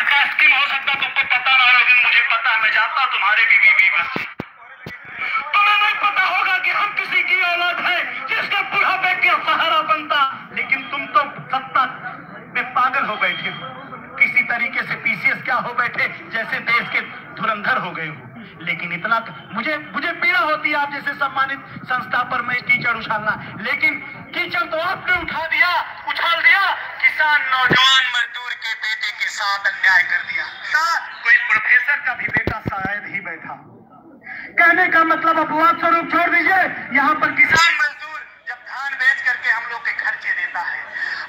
का स्कीम हो सकता तुमको पता ना हो, लेकिन मुझे पता है, मैं जानता तुम्हारे भी बीवी बच्चे। तुम्हें नहीं पता होगा कि हम किसी की औलाद है जिसका बुढ़ापे का सहारा बनता, लेकिन तुम तो सत्ता में पागल हो बैठे हो, किसी तरीके से पीसीएस क्या हो बैठे जैसे देश के धुरंधर हो गए हो। लेकिन इतना मुझे पीड़ा होती है आप जैसे सम्मानित संस्था पर मैं कीचड़ उछालना, लेकिन कीचड़ तो आपने उछाल दिया किसान नौजवान मजदूर के बेटे के साथ अन्याय कर दिया। कोई प्रोफेसर का भी बेटा शायद ही बैठा। कहने का मतलब अपवाद स्वरूप छोड़ दीजिए, यहाँ पर किसान मजदूर जब धान बेच करके हम लोग के खर्चे देता है,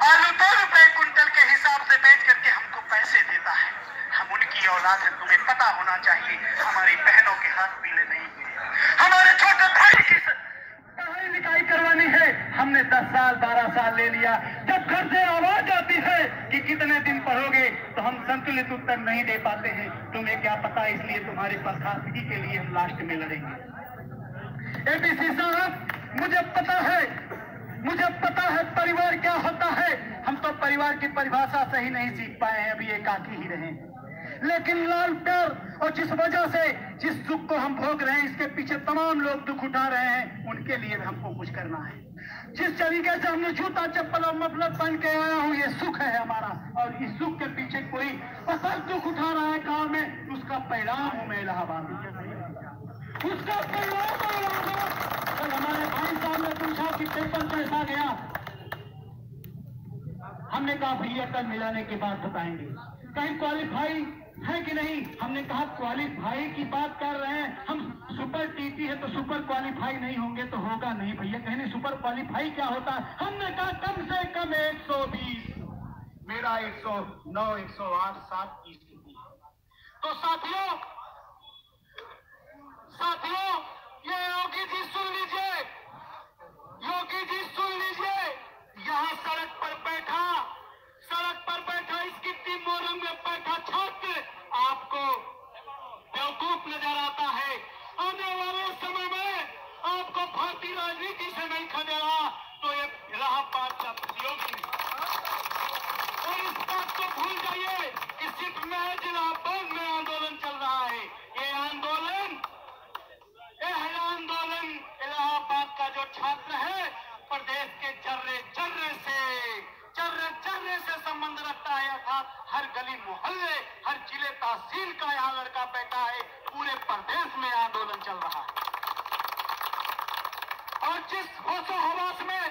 आलू 2 रुपए कुंटल के हिसाब से बेच करके हमको पैसे देता है, हम उनकी औलाद है। तुम्हें पता होना चाहिए हमारी बहनों के हाथ पीले नहीं हुए, हमारे छोटे भाई की पढ़ाई लिखाई करवानी है, हमने 10 साल 12 साल ले लिया। जब घर से आवाज आती है कि कितने दिन पढ़ोगे तो हम संतुलित उत्तर नहीं दे पाते हैं। तुम्हें क्या पता, इसलिए तुम्हारे बर्खास्तगी के लिए हम लास्ट में लड़ेंगे। एपीसी साहब, मुझे पता है परिवार क्या होता है। हम तो परिवार की परिभाषा सही नहीं सीख पाए हैं, अभी एकाकी ही रहे। लेकिन लाल प्यार और जिस वजह से जिस दुख को हम भोग रहे हैं, इसके पीछे तमाम लोग दुख उठा रहे हैं, उनके लिए हमको कुछ करना है। जिस तरीके से हमने जूता चप्पल और मफलर पहन के आया हूँ, ये सुख है हमारा, और इस सुख के पीछे कोई असल दुख उठा रहा है गांव में, उसका परिणाम हूँ मैं इलाहाबाद में, उसका परिणाम। कल हमारे भाई साहब ने पूछा कि पेपर कैसा गया, हमने कहा भैया कल मिलाने के बाद बताएंगे, कहीं क्वालिफाई है कि नहीं। हमने कहा क्वालिफाई की बात कर रहे हैं हम, सुपर टीटी है तो सुपर क्वालिफाई नहीं होंगे तो होगा नहीं भैया। कहने सुपर क्वालिफाई क्या होता है, हमने कहा कम से कम 120, मेरा 109 108 7 की स्थिति है। तो साथियों ये योगी जी सुन लीजिए, यहाँ सड़क पर बैठा इसकी टीम मोरंग में बैठा छात्र आपको बेवकूफ नजर आता है। आने वाले समय में आपको भारतीय राजनीति से नहीं खदेड़ा तो ये इलाहाबाद का प्रतियोगी। और इस बात को भूल जाइए कि सिर्फ महज इलाहाबाद में आंदोलन चल रहा है। ये आंदोलन इलाहाबाद का जो छात्र है प्रदेश के चर्रे से संबंध रखता है, अर्थात हर गली मोहल्ले हर जिले तहसील का यहाँ लड़का बैठा है, पूरे प्रदेश में आंदोलन चल रहा है। और जिस होशो हवास में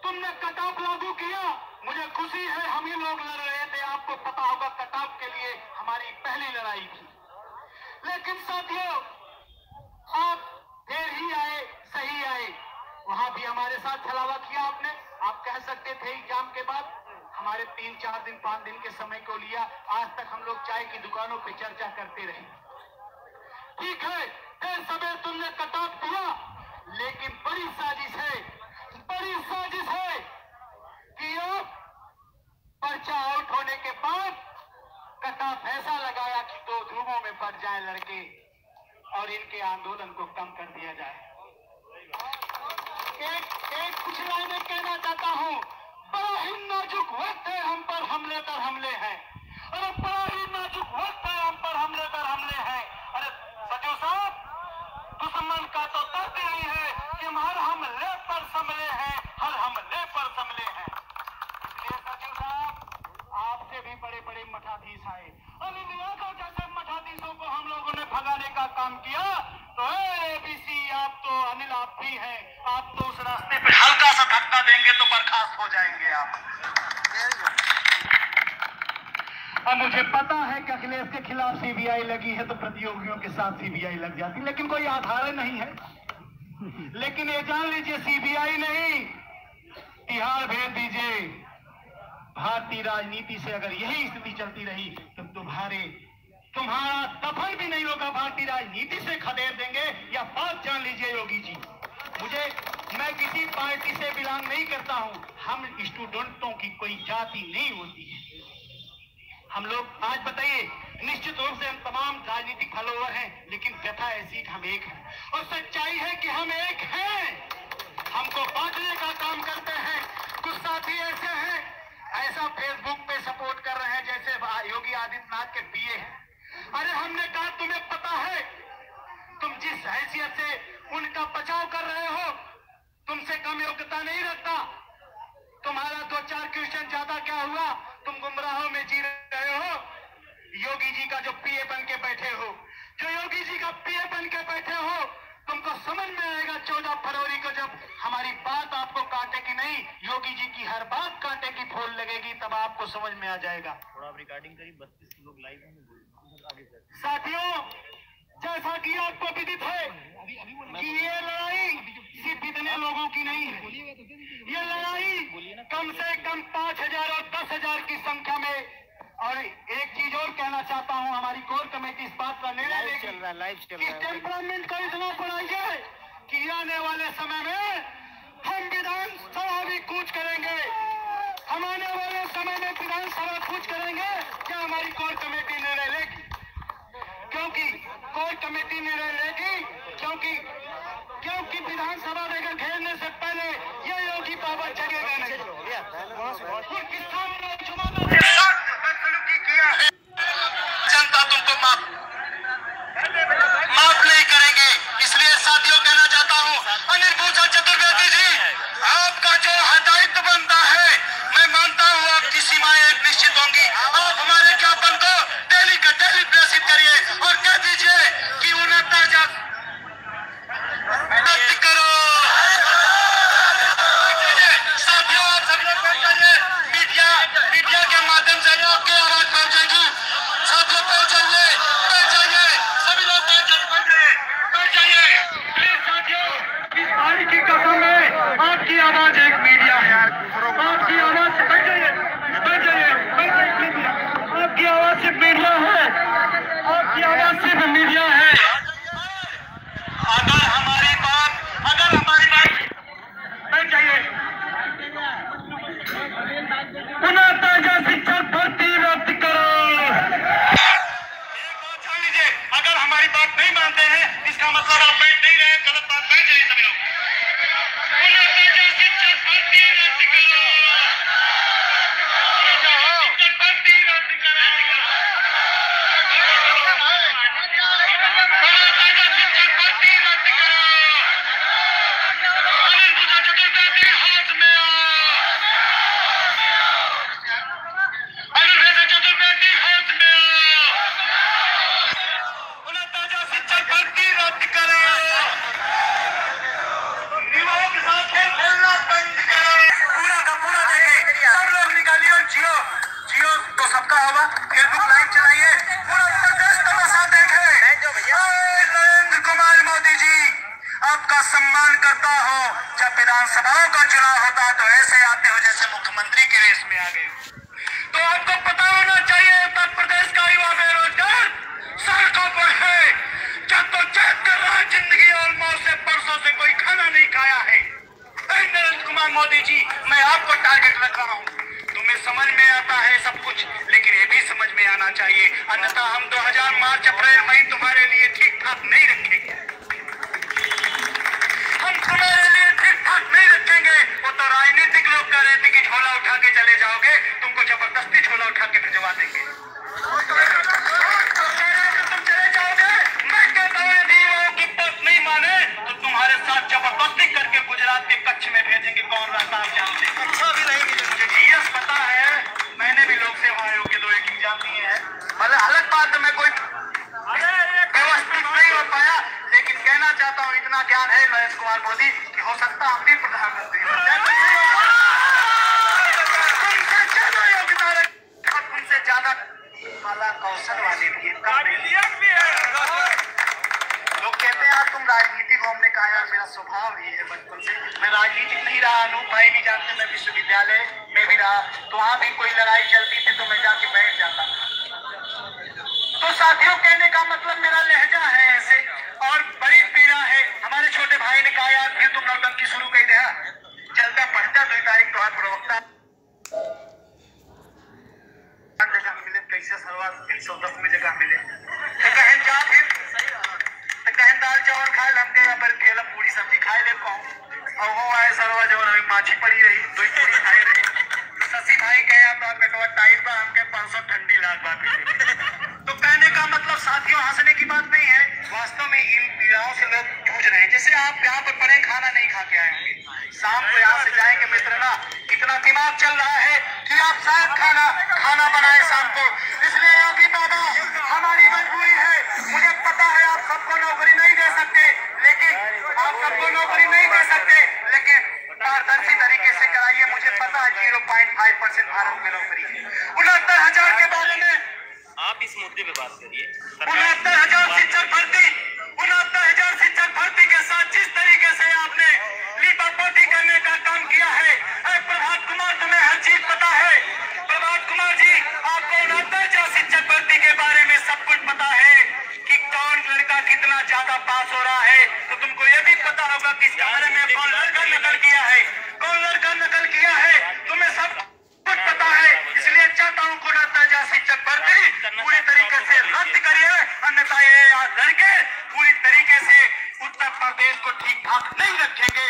तुमने कटाव लागू किया, मुझे खुशी है हम ही लोग लड़ रहे थे, आपको पता होगा कटाव के लिए हमारी पहली लड़ाई थी। लेकिन साथियों आप देर ही आए सही आए, वहां भी हमारे साथ छलावा किया आपने। आप कह सकते थे एग्जाम के बाद हमारे 3 4 दिन 5 दिन के समय को लिया, आज तक हम लोग चाय की दुकानों पे चर्चा करते रहे। ठीक है देर सवेर तुमने कटाव किया, लेकिन बड़ी साजिश है कि अब पर्चा आउट होने के बाद कटाव ऐसा लगाया कि 2 ध्रुवों में बढ़ जाए लड़के और इनके आंदोलन को कम कर दिया जाए। एक कुछ लाइनें कहना चाहता हूँ, बड़ा ही नाजुक वक्त है हम पर हमले कर हमले हैं, अरे बड़ा ही नाजुक वक्त है हम पर हमले कर हमले हैं। अरे सचिव साहब, दुश्मन का तो दर्द नहीं है कि हम हर हमले पर संभले हैं, इसलिए सचिव साहब आपसे भी बड़े बड़े मठाधीश आए, अनिल यादव जैसे मठाधीशों को हम लोगों ने भगाने का काम किया, तो एबीसी आप तो अनिल आप भी हैं, आप तो उस रास्ते पे हल्का सा धक्का देंगे तो बर्खास्त हो जाएंगे आप। अब मुझे पता है कि अखिलेश के खिलाफ सीबीआई लगी है तो प्रतियोगियों के साथ सीबीआई लग जाती, लेकिन कोई आधार नहीं है। लेकिन ये जान लीजिए सीबीआई नहीं, तिहाड़ भेज दीजिए। भारतीय राजनीति से अगर यही स्थिति चलती रही तो तुम्हारा दफन भी नहीं होगा, भारतीय राजनीति से खदेड़ देंगे, या बात जान लीजिए योगी जी। मैं किसी पार्टी से बिलोंग नहीं करता हूं, हम स्टूडेंटों की कोई जाति नहीं होती है। हम लोग आज बताइए, निश्चित रूप से हम तमाम राजनीतिक फॉलोअर हैं, लेकिन व्यथा ऐसी हम एक हैं, और सच्चाई है कि हम एक हैं। हमको बांटने का काम करते हैं। कुछ साथी ऐसे हैं, ऐसा फेसबुक पे सपोर्ट कर रहे हैं जैसे योगी आदित्यनाथ के पीए हैं। अरे हमने कहा तुम्हें पता है तुम जिस हैसियत से उनका बचाव कर रहे हो तुमसे कम योग्यता नहीं रखता। तुम्हारा 2-4 क्वेश्चन ज्यादा क्या हुआ, तुम गुमराहों में जी रहे हो। योगी जी का जो पीए बन के बैठे हो, जो योगी जी का पीए बन के बैठे हो, तुमको समझ में आएगा 14 फरवरी को जब हमारी बात आपको कांटे की नहीं, योगी जी की हर बात कांटे की फूल लगेगी, तब आपको समझ में आ जाएगा। थोड़ा रिकॉर्डिंग करी, 32 लोग लाइव हैं। साथियों, जैसा कि आपको विदित है कि ये लड़ाई सिर्फ इतने लोगों की नहीं है, ये लड़ाई कम से कम 5,000 और 10,000 की संख्या में। और एक चीज और कहना चाहता हूं, हमारी कोर कमेटी इस बात का निर्णय लेगी कि टेम्परामेंट को इतना बढ़ाइए कि आने वाले समय में हम विधानसभा भी कूच करेंगे। हम आने वाले समय में विधानसभा कूच करेंगे, क्या हमारी कोर कमेटी निर्णय लेगी? क्योंकि कोर कमेटी निर्णय लेगी क्योंकि विधानसभा में घेरने से पहले ये योगी बाबा जगेगा नहीं। जनता तुमको माफ नहीं करेंगे। इसलिए साथियों कहना चाहता हूँ, अनिल भूषण चतुर्वेदी जी, आपका जो दायित्व बनता है, मैं मानता हूँ आपकी सीमाएं एक निश्चित होंगी। आप हमारे ज्ञापन को डेली का डेली प्रेषित करिए और कह दीजिए कि उन्हें रद्द करो। साथियों, आप सब लोग बैठ जाइए, मीडिया के माध्यम से आपकी आवाज पहुंचेगी। साथियों बैठ जाइए, सभी लोग बैठ जाइए प्लीज। साथियों, इस भाई की कसम है, आपकी आवाज एक मीडिया है, आपकी आवाज से बैठ जाइए प्लीज। आपकी आवाज सिर्फ मीडिया है, आपकी आवाज सिर्फ मीडिया है। अगर हमारी बात बैठ जाइए। पुनः ताजा शिक्षक भर्ती रद्द करो। एक बात जान लीजिए, अगर हमारी बात नहीं मानते हैं इसका मतलब आप बैठ नहीं रहे, गलत बात। बैठ जाइए सभी लोग। पुनः ताजा शिक्षक भर्ती रद्द करो। शिक्षक भर्ती रद्द करो। पुनः ताजा शिक्षक भर्ती रद्द करो। अनिल भूषण चतुर्वेदी हाथ में आओ। अनिल भूषण चतुर्वेदी हाथ में आओ। पुनः ताजा शिक्षक भर्ती रद्द करो। युवाओं के साथ खेल खेलना बंद करो। पूरा का पूरा देखिए, सब लोग निकालिए और जियो तो सबका होगा। फेसबुक लाइव चलाइए, पूरा प्रदेश तमाशा देखे। नरेंद्र कुमार मोदी जी, आपका सम्मान करता हो। जब विधानसभाओं का चुनाव होता तो ऐसे आते हो जैसे मुख्यमंत्री की रेस में आ गए। तो आपको पता होना चाहिए, उत्तर प्रदेश का युवा बेरोजगार सड़कों पर है, जद्दोजहद कर रहा है जिंदगी और मौत से। परसों से कोई खाना नहीं खाया है। नरेंद्र कुमार मोदी जी, मैं आपको टारगेट रख रहा हूँ। तुम्हें समझ में आता है सब कुछ, लेकिन ये भी समझ में आना चाहिए, अन्यथा हम 2000 मार्च अप्रैल मई तुम्हारे लिए ठीक ठाक नहीं रखेंगे। हम तुम्हारे लिए ठीक ठाक नहीं रखेंगे। वो तो राजनीतिक लोग कह रहे थे कि झोला उठा के चले जाओगे, तुमको जबरदस्ती झोला उठा के भिजवा देंगे। तुम चले जाओगे, मैं कहता हूँ यदि युवाओं की बात नहीं माने तो तुम्हारे साथ जबरदस्ती करके गुजरात के कच्छ में भेजेंगे। कौन रास्ता आप जानते हैं? अच्छा भी नहीं मुझे जीएस पता है, मैंने भी लोक सेवा आयोग के 2 एग्जाम दिए हैं। मतलब अलग बात है, मैं कोई व्यवस्थित नहीं हो पाया, लेकिन कहना चाहता हूँ इतना ज्ञान है नरेंद्र कुमार मोदी कि हो सकता हम भी प्रधानमंत्री हो जाए। तुमसे ज्यादा योग्यता और तुमसे ज्यादा कला कौशल वाले भी है। लोग कहते हैं यार तुम राजनीतिक हो, हमने कहा यार मेरा स्वभाव ही है बचपन से, मैं राजनीतिक नहीं रहा। अनूप भाई भी जानते, मैं विश्वविद्यालय में भी रहा, तो वहां भी कोई लड़ाई चलती थी तो मैं जाके बैठ जाता। तो साथियों, कहने का मतलब मेरा लहजा है ऐसे, और बड़ी पीड़ा है। हमारे छोटे भाई ने कहा यार फिर तुम नौटंकी शुरू कर दिया, चलता पढ़ता 2 तारीख तो प्रवक्ता जगह मिले, कैसे सरवा 110 में जगह मिले, तो कहन जा फिर तो कहन दाल चावल खाए लगते हैं, पर केला पूरी सब्जी खाए ले पाऊँ। और वो आए सरवा जो माछी पड़ी रही, 2 पूरी खाई रही। तो शशि भाई कहे आप बेटवा टाइट बा, हमके 500 ठंडी लाख बात। जैसे आप यहाँ पर पड़े खाना नहीं खा के आए होंगे, शाम को यहाँ से जाएंगे मित्र ना, इतना दिमाग चल रहा है कि आप शायद खाना बनाए शाम को। इसलिए योगी बाबा हमारी मजबूरी है, मुझे पता है आप सबको नौकरी नहीं दे सकते, लेकिन पारदर्शी तरीके से कराइए। मुझे पता है 0.5% भारत में नौकरी है। 69,000 के बारे में आप इस मुद्दे पे बात करिए। 69,000 शिक्षक भर्ती, 69,000 शिक्षक भर्ती के साथ जिस तरीके से आपने लीपापोती करने का काम किया है, प्रभात कुमार तुम्हें हर चीज पता है। प्रभात कुमार जी, आपको 69,000 शिक्षक भर्ती के बारे में सब कुछ पता है कि कौन लड़का कितना ज्यादा पास हो रहा है। तो तुमको ये भी पता होगा कि इस कमरे में कौन लड़का नकल किया है, तुम्हें सब कुछ पता है। इसलिए चाहता हूँ 69,000 शिक्षक भर्ती पूरी तरीके से रद्द करिए, अन्यथा ये लड़के पूरी तरीके से उत्तर प्रदेश को ठीक ठाक नहीं रखेंगे।